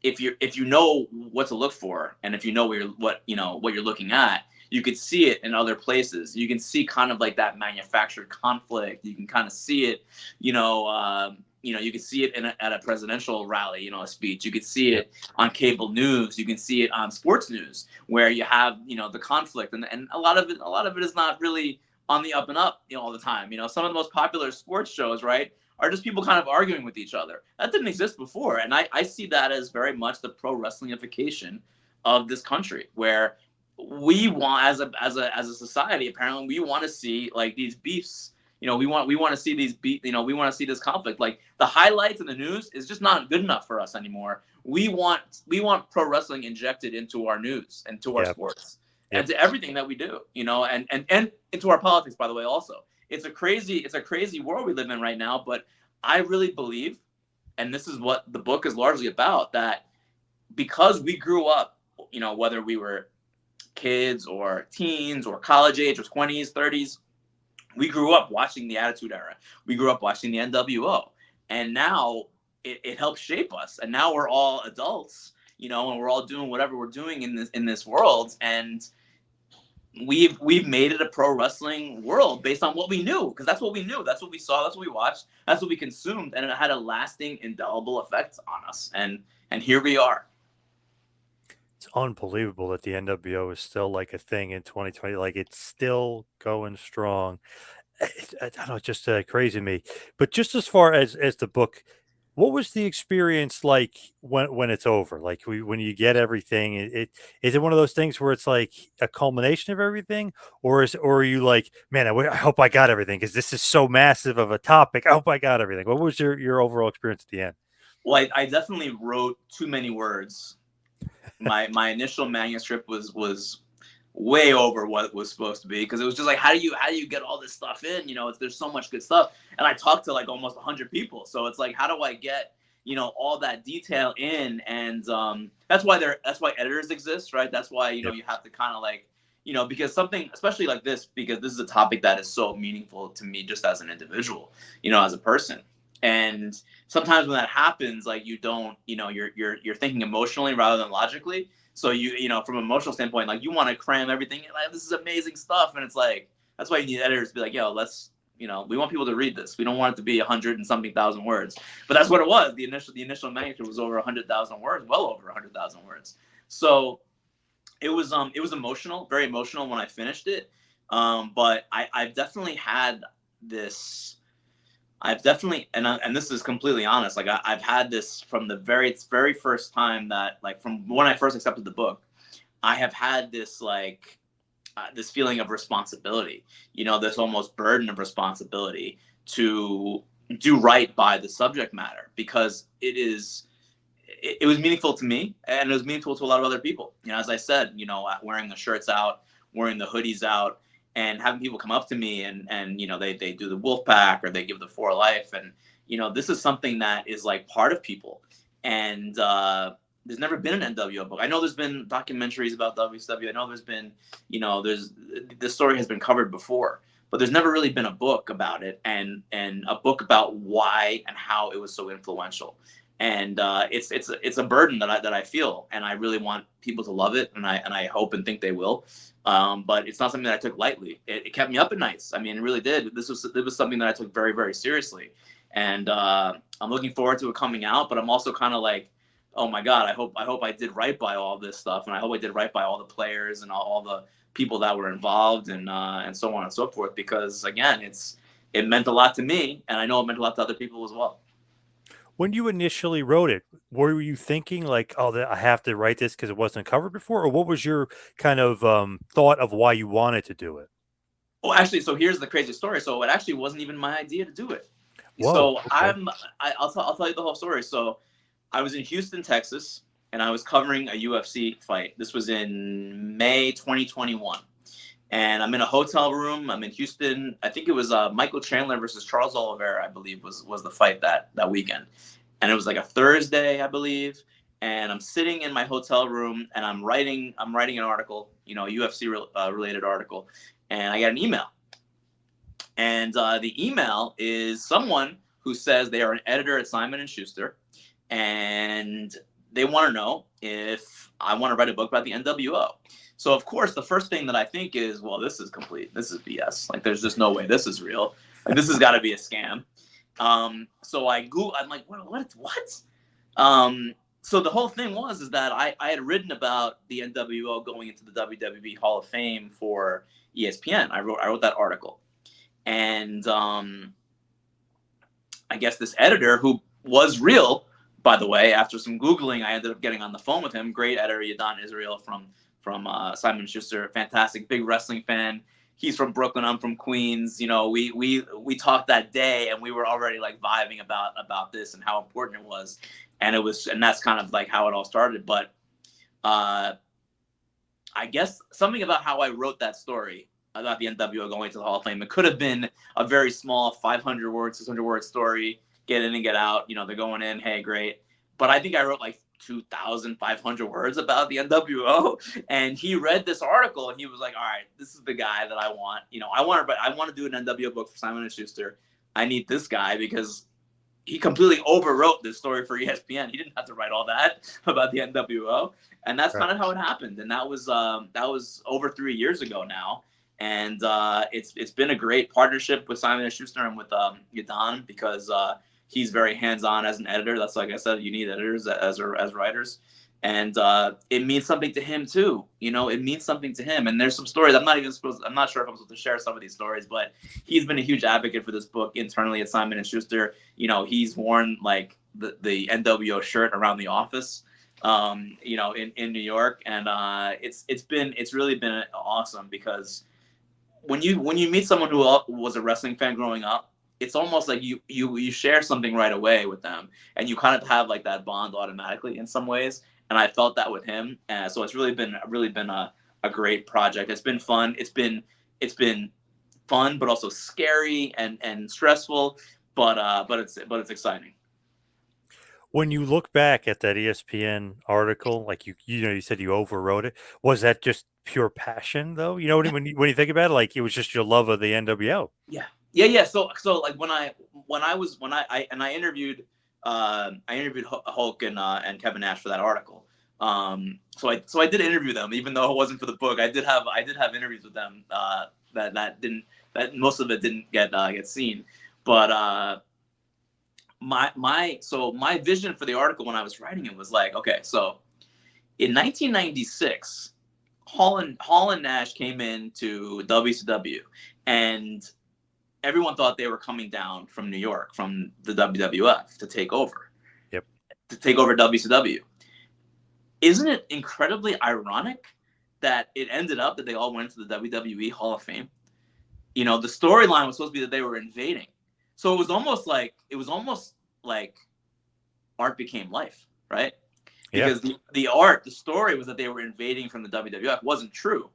if you know what to look for, and if you know what you're looking at, you could see it in other places. You can see kind of like that manufactured conflict. You can kind of see it, you can see it at a presidential rally, a speech. You could see Yep. it on cable news. You can see it on sports news where you have the conflict, and a lot of it is not really on the up and up, all the time. Some of the most popular sports shows, right, are just people kind of arguing with each other. That didn't exist before, and I see that as very much the pro wrestlingification of this country, where we want as a society, apparently we want to see like these beefs. We want to see these we want to see this conflict. Like the highlights in the news is just not good enough for us anymore. We want pro wrestling injected into our news and to our Yep. sports and Yep. to everything that we do, and into our politics, by the way, also. It's a crazy world we live in right now, but I really believe, and this is what the book is largely about, that because we grew up, whether we were kids or teens or college age or 20s, 30s, we grew up watching the Attitude Era. We grew up watching the NWO. And now it helps shape us. And now we're all adults, and we're all doing whatever we're doing in this world. And we've made it a pro wrestling world based on what we knew, because that's what we knew, that's what we saw, that's what we watched, that's what we consumed, and it had a lasting, indelible effect on us. And here we are. It's unbelievable that the NWO is still like a thing in 2020. Like it's still going strong. I don't know, it's just crazy to me. But just as far as the book, what was the experience like when it's over? Like when you get everything, is it one of those things where it's like a culmination of everything, or are you like, man, I hope I got everything because this is so massive of a topic. I hope I got everything. What was your overall experience at the end? Well, I definitely wrote too many words. My initial manuscript was way over what it was supposed to be, because it was just like, how do you get all this stuff in? There's so much good stuff, and I talked to like almost 100 people, so it's like, how do I get all that detail in? And that's why editors exist, right? That's why Yep. you have to kind of like, because something especially like this, because this is a topic that is so meaningful to me just as an individual, as a person. And sometimes when that happens, like you don't, you're thinking emotionally rather than logically. So from an emotional standpoint, like you want to cram everything in, like this is amazing stuff, and it's like that's why you need editors to be like, yo, let's, we want people to read this. We don't want it to be 100 and something thousand words, but that's what it was. The initial manuscript was over 100,000 words, well over 100,000 words. So it was emotional, very emotional when I finished it. But I've definitely had this. I've definitely, and this is completely honest. Like I've had this from the very first time that, like, from when I first accepted the book, I have had this, like, this feeling of responsibility. This almost burden of responsibility to do right by the subject matter, because it was meaningful to me, and it was meaningful to a lot of other people. As I said, wearing the shirts out, wearing the hoodies out, and having people come up to me, and they do the wolf pack, or they give the for life. And this is something that is, like, part of people. And there's never been an NWO book. I know there's been documentaries about WCW. I know there's been, there's this story has been covered before, but there's never really been a book about it, and a book about why and how it was so influential. And it's a burden that I feel, and I really want people to love it, and I hope and think they will. But it's not something that I took lightly. It kept me up at nights. I mean, it really did. It was something that I took very, very seriously, and I'm looking forward to it coming out. But I'm also kind of like, oh my God, I hope I did right by all this stuff, and I hope I did right by all the players and all the people that were involved, and so on and so forth. Because again, it meant a lot to me, and I know it meant a lot to other people as well. When you initially wrote it, were you thinking like, "Oh, I have to write this because it wasn't covered before," or what was your kind of thought of why you wanted to do it? Well, actually, so here's the crazy story. So it actually wasn't even my idea to do it. Whoa. So Okay. I'll tell you the whole story. So I was in Houston, Texas, and I was covering a UFC fight. This was in May 2021, and I'm in a hotel room. I'm in Houston. I think it was Michael Chandler versus Charles Oliveira, I believe, was the fight that weekend, and it was like a Thursday, I believe. And I'm sitting in my hotel room, and I'm writing an article, UFC related article, and I got an email. And the email is someone who says they are an editor at Simon and Schuster, and they want to know if I want to write a book about the NWO. So of course, the first thing that I think is, well, this is complete. This is BS. Like, there's just no way this is real. Like, this has got to be a scam. So I Google. I'm like, what? So the whole thing is that I had written about the NWO going into the WWE Hall of Fame for ESPN. I wrote that article, and I guess this editor, who was real, by the way, after some Googling, I ended up getting on the phone with him. Great editor, Yadon Israel from Simon Schuster, fantastic, big wrestling fan. He's from Brooklyn. I'm from Queens. We talked that day, and we were already, like, vibing about this and how important it was, and that's kind of like how it all started. But uh, I guess something about how I wrote that story about the NWO going to the Hall of Fame. It could have been a very small 500 word, 600 word story, get in and get out. They're going in, hey, great. But I think I wrote like 2,500 words about the NWO, and he read this article and he was like, "All right, this is the guy that I want. I want to do an NWO book for Simon and Schuster. I need this guy because he completely overwrote this story for ESPN. He didn't have to write all that about the NWO, and that's Right. kind of how it happened. And that was over 3 years ago now, and it's been a great partnership with Simon and Schuster and with Yadon, because he's very hands on as an editor. That's, like I said, you need editors as writers. And it means something to him too. It means something to him. And there's some stories I'm not sure if I'm supposed to share some of these stories, but he's been a huge advocate for this book internally at Simon and Schuster. He's worn, like, the NWO shirt around the office, in New York, and it's really been awesome, because when you meet someone who was a wrestling fan growing up, it's almost like you share something right away with them, and you kind of have, like, that bond automatically in some ways. And I felt that with him, and so it's really been a great project. It's been fun. It's been fun, but also scary and stressful. But it's exciting. When you look back at that ESPN article, like you said you overwrote it. Was that just pure passion though? You know what I Yeah, mean? When you think about it, like it was just your love of the NWO. yeah, yeah, yeah. So like when I interviewed Hulk and Kevin Nash for that article. So I did interview them, even though it wasn't for the book. I did have interviews with them, that most of it didn't get seen. But my vision for the article when I was writing it was like, okay, so in 1996, Hall and Nash came into WCW, and everyone thought they were coming down from New York, from the WWF, Yep. to take over WCW. Isn't it incredibly ironic that it ended up that they all went to the WWE Hall of Fame? You know, the storyline was supposed to be that they were invading, so it was almost like art became life, right? Yeah. Because the story was that they were invading from the WWF. Wasn't true.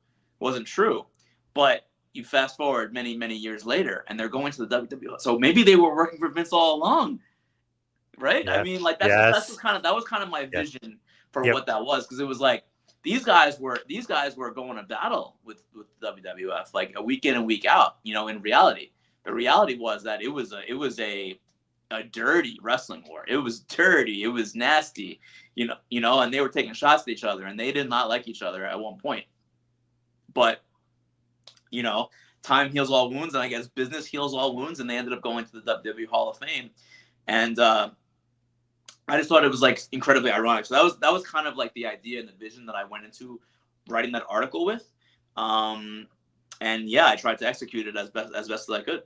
But you fast forward many years later, and they're going to the WWF. So maybe they were working for Vince all along, right? I Yes. mean, like that's Yes. just that was kind of my Yes. vision for Yep. what that was, because it was like these guys were going to battle with WWF like a week in and week out. You know, in reality, the reality was that it was a dirty wrestling war. It was dirty. It was nasty. And they were taking shots at each other, and they did not like each other at one point. But you know, time heals all wounds, and I guess business heals all wounds, and they ended up going to the WWE Hall of Fame. And I just thought it was like incredibly ironic. So that was kind of like the idea and the vision that I went into writing that article with. Um, and yeah, I tried to execute it as best as I could.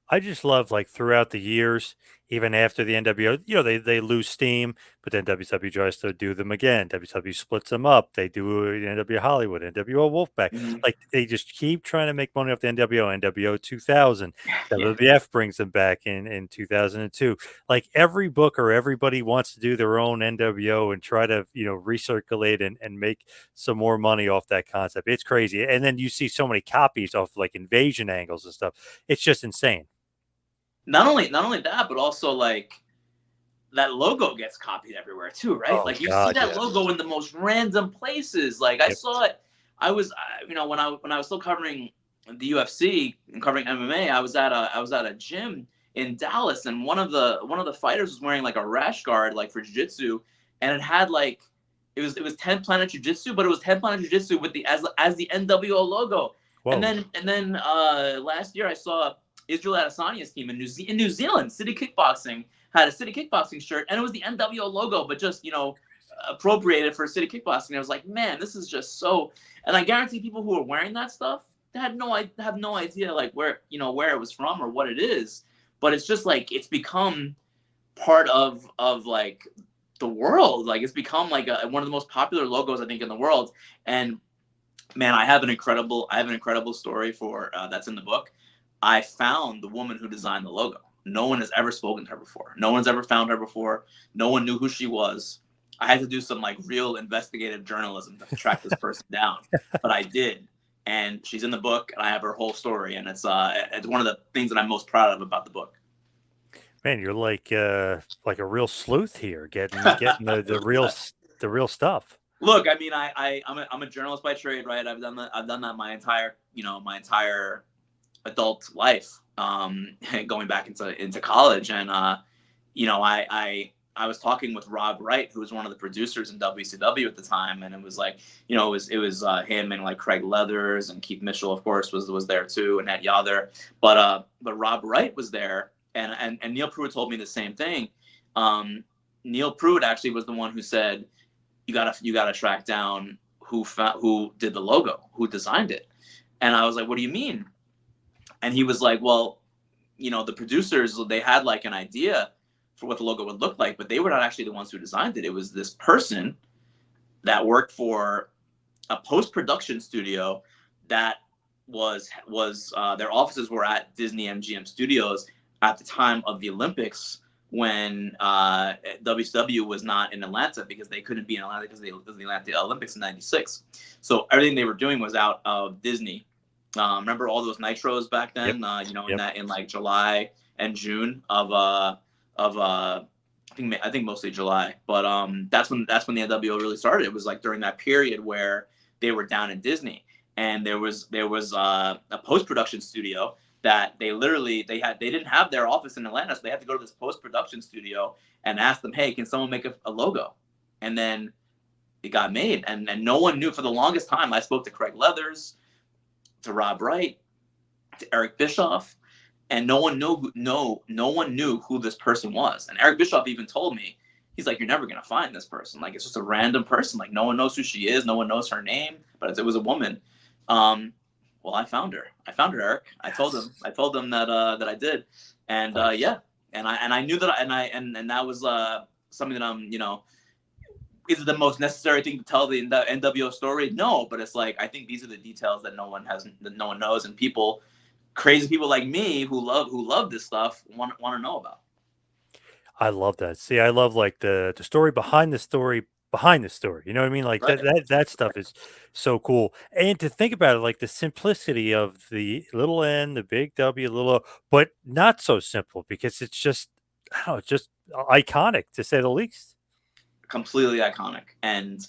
I just love like throughout the years, even after the NWO, they lose steam, but then WCW tries to do them again. WCW splits them up. They do NW Hollywood, NWO Wolfpack. Mm-hmm. Like they just keep trying to make money off the NWO, NWO 2000. Yeah. WWF brings them back in 2002. Like every book or everybody wants to do their own NWO and try to, recirculate and make some more money off that concept. It's crazy. And then you see so many copies of like invasion angles and stuff. It's just insane. Not only that, but also like that logo gets copied everywhere too, right? Oh Like you see god, that yeah. logo in the most random places. Like I Yep. saw it. When I was still covering the UFC and covering MMA, I was at a gym in Dallas, and one of the fighters was wearing like a rash guard like for jiu-jitsu, and it had like it was 10 Planet Jiu-Jitsu, but it was 10 Planet Jiu-Jitsu with the as the NWO logo. And Whoa. then last year I saw Israel Adesanya's team in New Zealand, City Kickboxing, had a City Kickboxing shirt, and it was the NWO logo, but just appropriated for City Kickboxing. I was like, man, this is just so. And I guarantee people who are wearing that stuff, they have no idea like where it was from or what it is. But it's just like it's become part of like the world. Like it's become like one of the most popular logos I think in the world. And man, I have an incredible story for that's in the book. I found the woman who designed the logo. No one has ever spoken to her before. No one's ever found her before. No one knew who she was. I had to do some like real investigative journalism to track this person down, but I did. And she's in the book, and I have her whole story, and it's one of the things that I'm most proud of about the book. Man, you're like a real sleuth here, getting the real stuff. Look, I mean, I'm a journalist by trade, right? I've done that my entire adult life, going back into college. And I was talking with Rob Wright, who was one of the producers in WCW at the time, and it was like, it was him and like Craig Leathers, and Keith Mitchell, of course, was there too, and Ed Yother. But Rob Wright was there, and Neil Pruitt told me the same thing. Neil Pruitt actually was the one who said, you gotta track down who did the logo, who designed it. And I was like, what do you mean? And he was like, well, the producers, they had like an idea for what the logo would look like, but they were not actually the ones who designed it. It was this person that worked for a post-production studio that was their offices were at Disney MGM Studios at the time of the Olympics, when WCW was not in Atlanta because they couldn't be in Atlanta because of the Atlanta Olympics in '96. So everything they were doing was out of Disney. Remember all those nitros back Yep. then? Yep. In like July and June of I think mostly July, but that's when the NWO really started. It was like during that period where they were down in Disney, and there was a post production studio that they didn't have their office in Atlanta, so they had to go to this post production studio and ask them, hey, can someone make a logo? And then it got made, and no one knew for the longest time. I spoke to Craig Leathers, to Rob Wright, to Eric Bischoff, and no one knew who this person was. And Eric Bischoff even told me, He's like, you're never gonna find this person. Like, it's just a random person. Like, no one knows who she is. No one knows her name, but it was a woman. Um, well, I found her. I found her, Eric. I told him. Yes. I told him that that I did, and Nice. yeah, and I knew that, and that was something that is it the most necessary thing to tell the NWO story? No, but it's like I think these are the details that no one knows, and crazy people like me who love this stuff want to know about. I love that. See, I love like the story behind the story behind the story. You know what I mean? Like Right. that stuff is so cool. And to think about it, like the simplicity of the little N, the big W, little O, but not so simple because it's just I don't know, it's just iconic to say the least. Completely iconic. And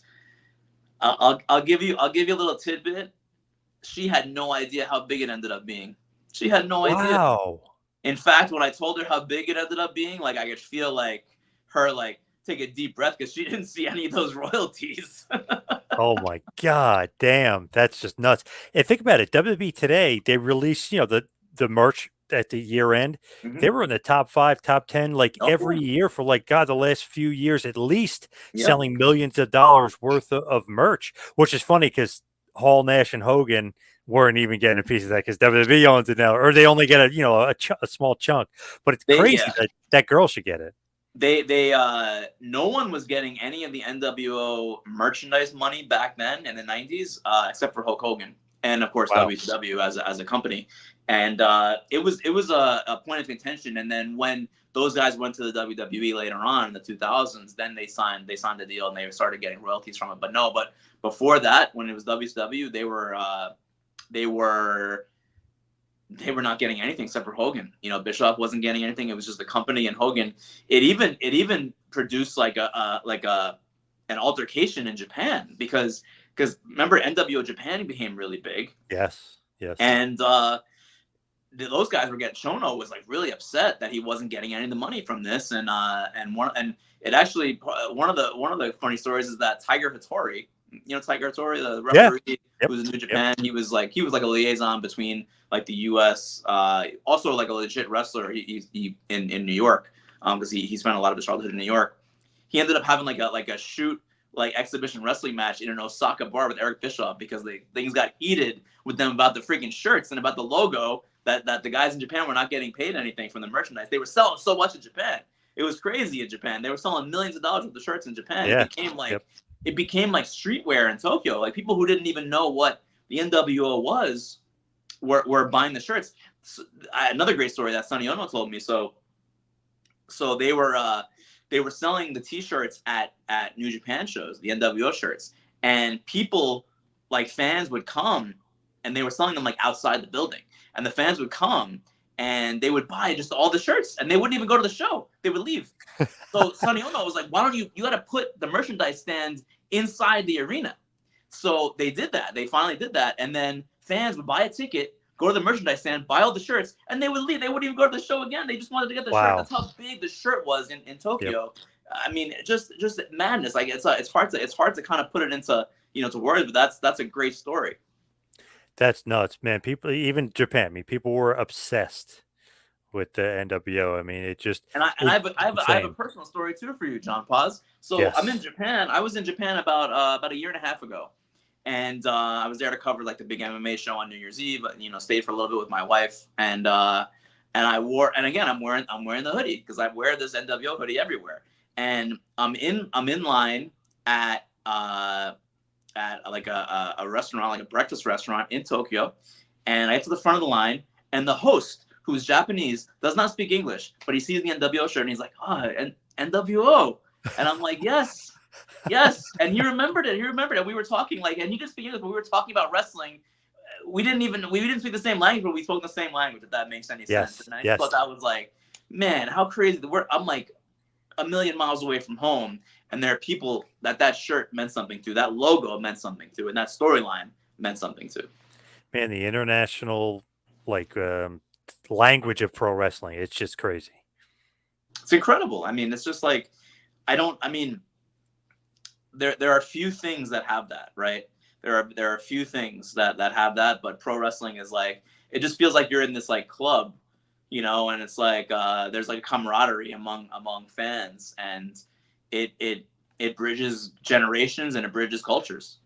I'll give you a little tidbit. She had no idea how big it ended up being. She had no idea. Wow. In fact, when I told her how big it ended up being, like I could feel like her like take a deep breath because she didn't see any of those royalties. Oh my god, damn, that's just nuts. And think about it, WWE today, they release, the merch at the year end. Mm-hmm. They were in the top 5, top 10 like Oh every yeah. year for like God, the last few years at least Yep. selling millions of dollars worth of merch, which is funny because Hall, Nash, and Hogan weren't even getting a piece of that because WWE owns it now, or they only get a small chunk. But it's They crazy yeah. that that girl should get it. They no one was getting any of the NWO merchandise money back then in the 90s, except for Hulk Hogan and of course Wow. WCW as a company. And it was a point of contention. And then when those guys went to the WWE later on in the 2000s, then they signed a deal and they started getting royalties from it. But before that, when it was WCW, they were they were not getting anything except for Hogan. Bischoff wasn't getting anything. It was just the company and Hogan. It even produced like a an altercation in Japan because remember NWO Japan became really big, Yes. Yes. and those guys were getting Shono was like really upset that he wasn't getting any of the money from this, and it actually one of the funny stories is that Tiger Hattori, Tiger Hattori, the Yeah. referee Yep. who was in New Yep. Japan, he was like a liaison between like the U.S. Also like a legit wrestler he in New York because he spent a lot of his childhood in New York. He ended up having like a shoot like exhibition wrestling match in an Osaka bar with Eric Bischoff because things got heated with them about the freaking shirts and about the logo that the guys in Japan were not getting paid anything from the merchandise. They were selling so much in Japan. It was crazy in Japan. They were selling millions of dollars worth of shirts in Japan. It Yeah. became Yep. like streetwear in Tokyo. Like people who didn't even know what the NWO was were buying the shirts. So, another great story that Sonny Ono told me. So they were selling the T-shirts at New Japan shows, the NWO shirts, and people like fans would come, and they were selling them like outside the building, and the fans would come and they would buy just all the shirts, and they wouldn't even go to the show. They would leave. So Sonny Ono was like, "Why don't you got to put the merchandise stand inside the arena?" So they did that. They finally did that, and then fans would buy a ticket, go to the merchandise stand, buy all the shirts, and they would leave. They wouldn't even go to the show again. They just wanted to get the shirt. Wow. That's how big the shirt was in Yep. Tokyo. I mean, just madness. Like it's hard to kind of put it into to words, but that's a great story. That's nuts, man. People, even Japan, I mean, people were obsessed with the NWO. I mean, And I and I it's have a, I have a, I have a insane. personal story too for you, John Poz. So I'm in Yes. Japan. I was in Japan about a year and a half ago, and I was there to cover like the big MMA show on New Year's Eve. Stayed for a little bit with my wife, and I wore and again I'm wearing the hoodie because I wear this NWO hoodie everywhere. And I'm in line at like a restaurant, like a breakfast restaurant in Tokyo, and I get to the front of the line, and the host, who's Japanese, does not speak English, but he sees the NWO shirt and he's like, "Ah, oh, NWO," and I'm like, "Yes, yes," and he remembered it. He remembered it. We were talking like, and he didn't speak English, but we were talking about wrestling. We didn't speak the same language, but we spoke the same language. If that makes any sense, Yes. and I just thought Yes. that was like, man, how crazy the word. I'm like a million miles away from home, and there are people that shirt meant something to, that logo meant something to, and that storyline meant something to. Man, the international like language of pro wrestling, it's just crazy. It's incredible. I mean, it's just like I don't. I mean, there are few things that have that, right? There are a few things that have that, but pro wrestling is like it just feels like you're in this like club, and it's like there's like camaraderie among fans, and it bridges generations and it bridges cultures.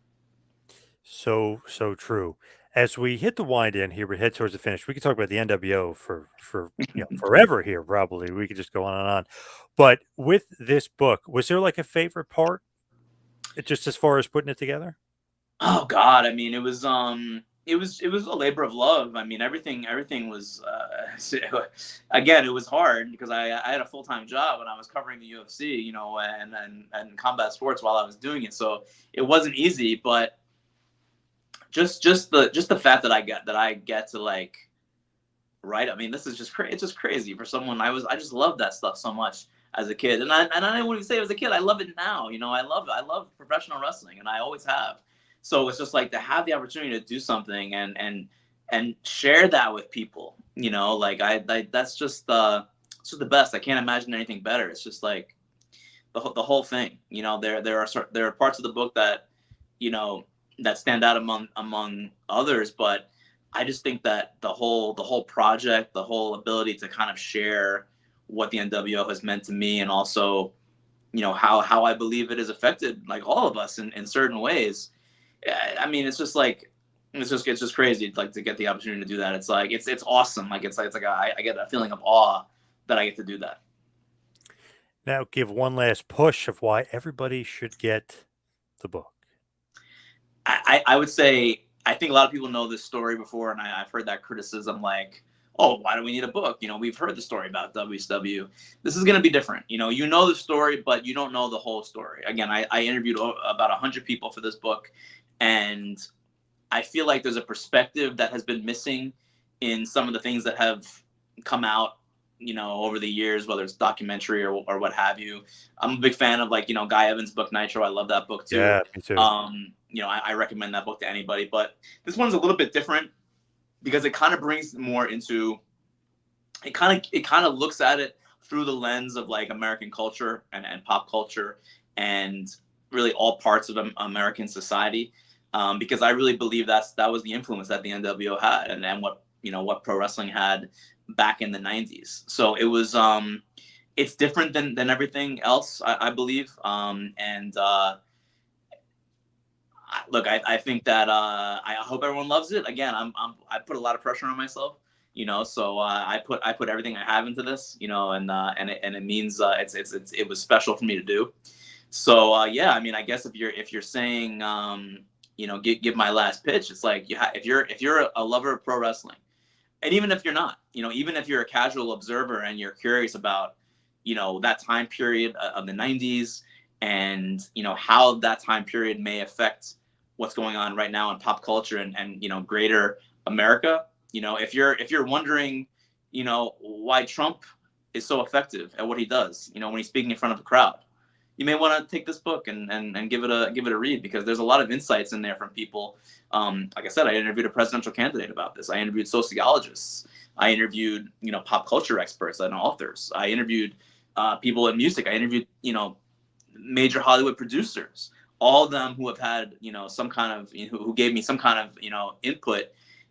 So true. As we hit the wind in here, we head towards the finish. We could talk about the NWO for forever here. Probably we could just go on and on. But with this book, was there like a favorite part, just as far as putting it together? Oh God, I mean, it was a labor of love. I mean, everything was again, it was hard because I had a full-time job and I was covering the UFC, and combat sports while I was doing it. So it wasn't easy, but just the fact that I get to like write. I mean, this is it's just crazy for someone. I just love that stuff so much as a kid, and I wouldn't say as a kid. I love it now. I love professional wrestling, and I always have. So it's just like to have the opportunity to do something and share that with people. Like that's just it's just the best. I can't imagine anything better. It's just like the whole thing. There are parts of the book that you know that stand out among others, but I just think that the whole project, the whole ability to kind of share what the NWO has meant to me, and also how I believe it has affected like all of us in certain ways. I mean, it's just like it's just crazy like to get the opportunity to do that. It's like it's awesome. Like it's like I get a feeling of awe that I get to do that. Now, give one last push of why everybody should get the book. I would say I think a lot of people know this story before, and I've heard that criticism like, oh, why do we need a book? We've heard the story about WCW. This is going to be different. You know the story, but you don't know the whole story. Again, I interviewed about 100 people for this book, and I feel like there's a perspective that has been missing in some of the things that have come out, over the years, whether it's documentary or what have you. I'm a big fan of like, Guy Evans' book Nitro. I love that book too. Yeah, me too. I recommend that book to anybody, but this one's a little bit different because it kind of brings more into it kind of looks at it through the lens of like American culture and pop culture and really all parts of American society. Because I really believe that was the influence that the NWO had, and what pro wrestling had back in the '90s. So it's different than everything else, I believe. And look, I think that I hope everyone loves it. Again, I put a lot of pressure on myself, so I put everything I have into this, and it means it was special for me to do. So yeah, I mean, I guess if you're saying give my last pitch, it's like if you're a lover of pro wrestling, and even if you're not, even if you're a casual observer and you're curious about that time period of the '90s, and how that time period may affect what's going on right now in pop culture and greater America. If you're wondering why Trump is so effective at what he does, when he's speaking in front of a crowd, you may want to take this book and give it a read, because there's a lot of insights in there from people. Like I said, I interviewed a presidential candidate about this. I interviewed sociologists. I interviewed pop culture experts and authors. I interviewed people in music. I interviewed major Hollywood producers. All of them who have had some kind of who gave me some kind of input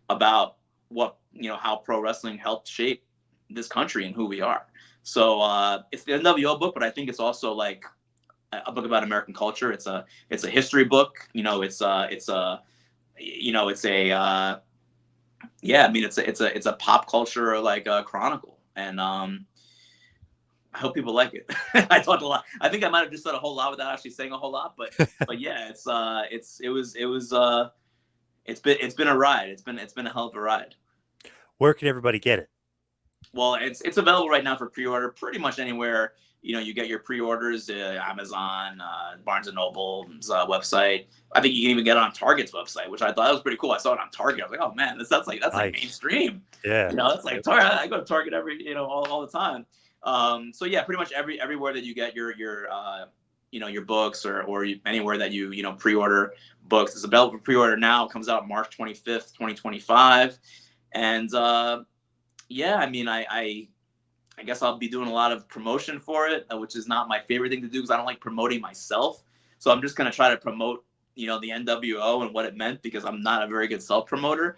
about what how pro wrestling helped shape this country and who we are. So it's the NWO book, but I think it's also like a book about American culture. It's a history book. It's a yeah. I mean, it's a pop culture like chronicle, and I hope people like it. I talked a lot. I think I might have just said a whole lot without actually saying a whole lot, but yeah, it's been a ride. It's been a hell of a ride. Where can everybody get it? Well, it's available right now for pre-order pretty much anywhere you get your pre-orders. Amazon, Barnes and Noble's website. I think you can even get it on Target's website, which I thought was pretty cool. I saw it on Target. I was like, oh man, that's like Nice. mainstream. Yeah. That's like Target. I go to Target every all the time. So yeah, pretty much everywhere that you get your books, or anywhere that you pre-order books. It's available for pre-order now. It comes out March 25th, 2025, and yeah, I mean, I guess I'll be doing a lot of promotion for it, which is not my favorite thing to do because I don't like promoting myself. So I'm just gonna try to promote the NWO and what it meant, because I'm not a very good self promoter.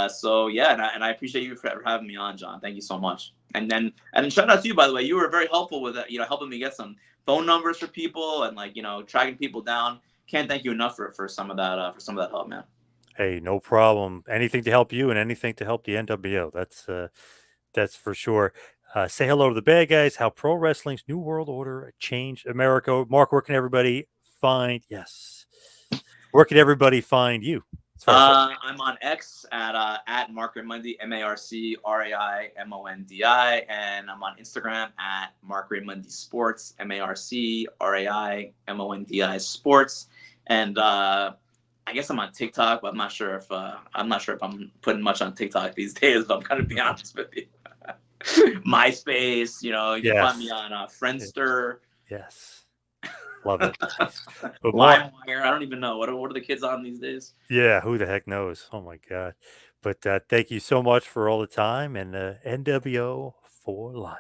So yeah, and I appreciate you for having me on, John. Thank you so much. And shout out to you, by the way. You were very helpful with it, helping me get some phone numbers for people and like tracking people down. Can't thank you enough for some of that help, man. Hey, no problem. Anything to help you and anything to help the NWO. That's for sure. Say hello to the bad guys. How pro wrestling's new world order changed America. Mark, where can everybody find? Yes. Where can everybody find you as far as social? I'm on X at Marc Raimondi, MarcRaimondi, and I'm on Instagram at Marc Raimondi Sports, MarcRaimondi Sports, and I guess I'm on TikTok, but I'm not sure if I'm putting much on TikTok these days. If I'm gonna be honest with you. MySpace, you can find me Yes. on Friendster, Yes. Love it. Nice. But Mark, LimeWire. I don't even know what are the kids on these days. yeah, who the heck knows? Oh my God. But thank you so much for all the time and NWO for life.